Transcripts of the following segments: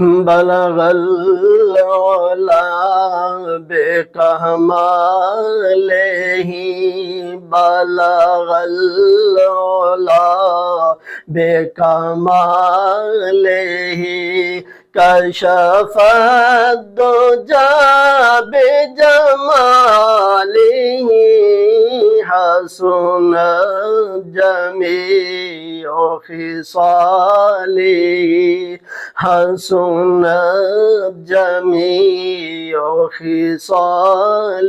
बलगल उला बेकमालिही बलगल उला बेकमालिही कशफ दुजा बिजमालिही हसन जमीउ खिसालिही हसन जमीउ खिसालिही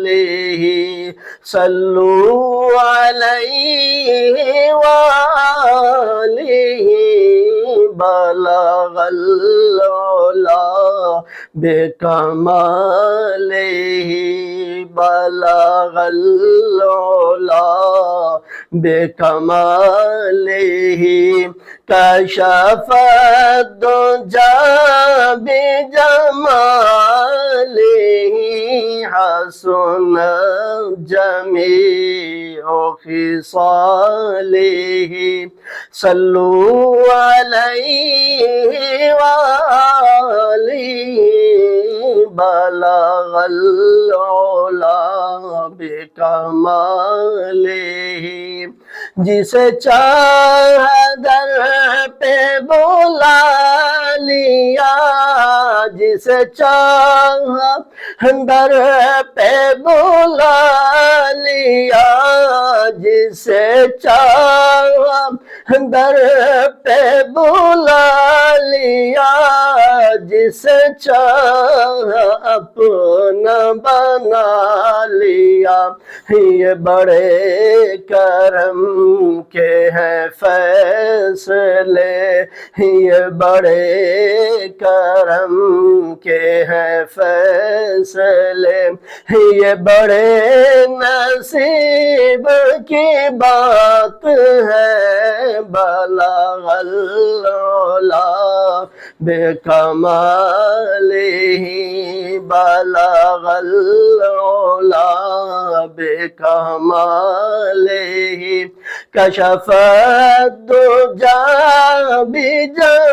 सल्लू अलैहि वालिही बलगल उला बेकमालिही बलगल उला बेकमालिही कशफ दुजा बिजमालिही हसन जमीउ खिसालिही सल्लू अलैहि वालिही बलगल उला बेकमालिही जिसे चाह दर पे बुला लिया जिसे चाह दर पे बुला लिया जिसे चाह दर पे बुला लिया जिसे चाह अपना बना लिया ये बड़े करम के हैं फैसले ये बड़े करम के हैं फैसले ये बड़े नसीब की बात है बलगल उला बेकमालिही बलगल उला बेकमालिही कशफ दुजा बिजमालिही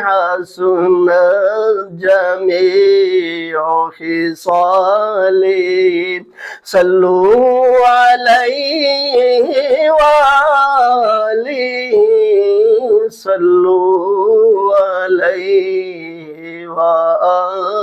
हसन जमीउ खिसालिही सल्लू अलैहि वालिही सल्लू अलैहि वालिही।